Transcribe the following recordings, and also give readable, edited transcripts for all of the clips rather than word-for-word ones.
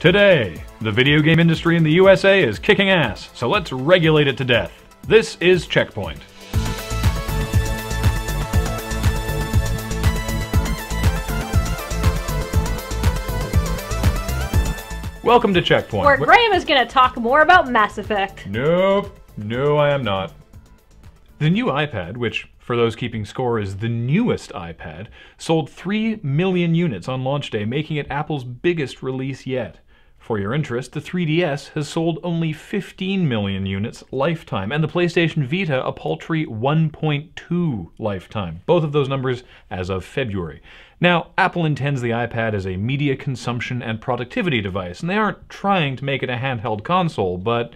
Today, the video game industry in the USA is kicking ass, so let's regulate it to death. This is CheckPoint. Welcome to CheckPoint. Where Graham is going to talk more about Mass Effect. Nope. No, I am not. The new iPad, which for those keeping score is the newest iPad, sold 3 million units on launch day, making it Apple's biggest release yet. For your interest, the 3DS has sold only 15 million units lifetime, and the PlayStation Vita a paltry 1.2 lifetime. Both of those numbers as of February. Now, Apple intends the iPad as a media consumption and productivity device, and they aren't trying to make it a handheld console, but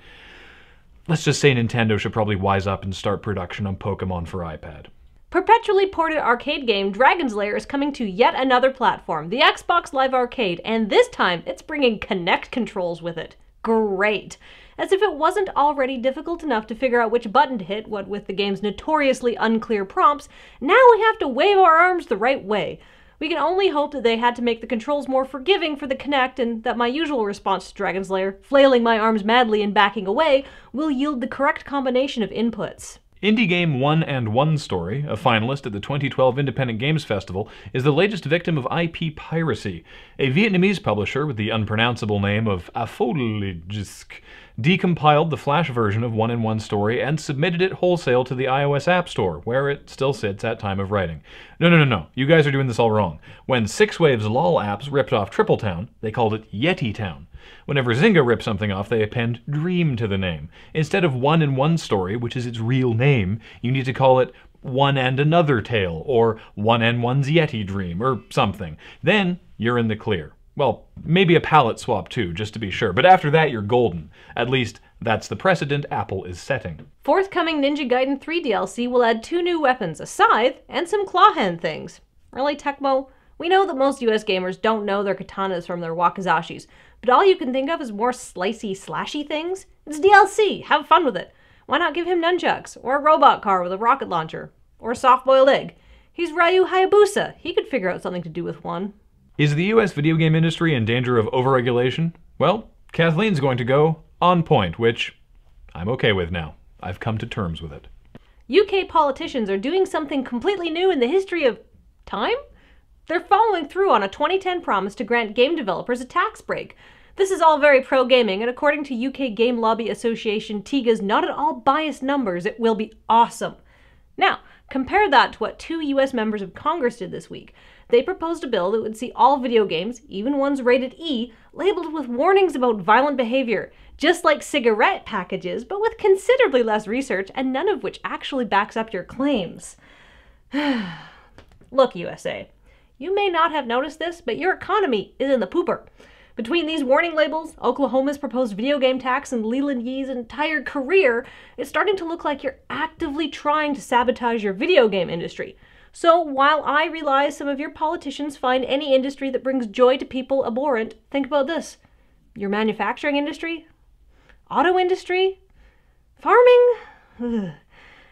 let's just say Nintendo should probably wise up and start production on Pokémon for iPad. Perpetually ported arcade game Dragon's Lair is coming to yet another platform, the Xbox Live Arcade, and this time it's bringing Kinect controls with it. Great! As if it wasn't already difficult enough to figure out which button to hit, what with the game's notoriously unclear prompts, now we have to wave our arms the right way. We can only hope that they had to make the controls more forgiving for the Kinect and that my usual response to Dragon's Lair, flailing my arms madly and backing away, will yield the correct combination of inputs. Indie game One and One Story, a finalist at the 2012 Independent Games Festival, is the latest victim of IP piracy. A Vietnamese publisher with the unpronounceable name of Afoligisk decompiled the Flash version of One and One Story and submitted it wholesale to the iOS App Store, where it still sits at time of writing. No. You guys are doing this all wrong. When Six Waves LOL apps ripped off Tripletown, they called it Yeti Town. Whenever Zynga rips something off, they append Dream to the name. Instead of One and One Story, which is its real name, you need to call it One and Another Tale, or One and One's Yeti Dream, or something. Then you're in the clear. Well, maybe a palette swap too, just to be sure, but after that you're golden. At least, that's the precedent Apple is setting. Forthcoming Ninja Gaiden 3 DLC will add 2 new weapons, a scythe, and some claw hand things. Really, Tecmo? We know that most US gamers don't know their katanas from their wakizashis, but all you can think of is more slicey, slashy things? It's DLC, have fun with it. Why not give him nunchucks, or a robot car with a rocket launcher, or a soft-boiled egg? He's Ryu Hayabusa, he could figure out something to do with one. Is the US video game industry in danger of overregulation? Well, Kathleen's going to go on point, which I'm okay with now. I've come to terms with it. UK politicians are doing something completely new in the history of time? They're following through on a 2010 promise to grant game developers a tax break. This is all very pro-gaming, and according to UK Game Lobby Association TIGA's not at all biased numbers, it will be awesome. Now, compare that to what 2 US members of Congress did this week. They proposed a bill that would see all video games, even ones rated E, labeled with warnings about violent behavior, just like cigarette packages, but with considerably less research, and none of which actually backs up your claims. Look, USA. You may not have noticed this, but your economy is in the pooper. Between these warning labels, Oklahoma's proposed video game tax, and Leland Yee's entire career, it's starting to look like you're actively trying to sabotage your video game industry. So while I realize some of your politicians find any industry that brings joy to people abhorrent, think about this. Your manufacturing industry? Auto industry? Farming? Ugh.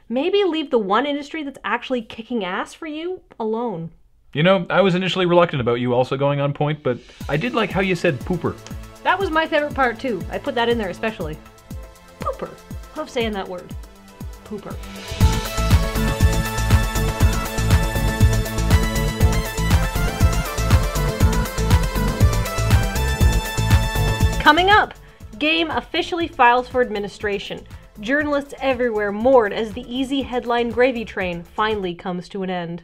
Maybe leave the one industry that's actually kicking ass for you alone. You know, I was initially reluctant about you also going on point, but I did like how you said pooper. That was my favorite part too. I put that in there especially. Pooper. Love saying that word. Pooper. Coming up, game officially files for administration. Journalists everywhere mourn as the easy headline gravy train finally comes to an end.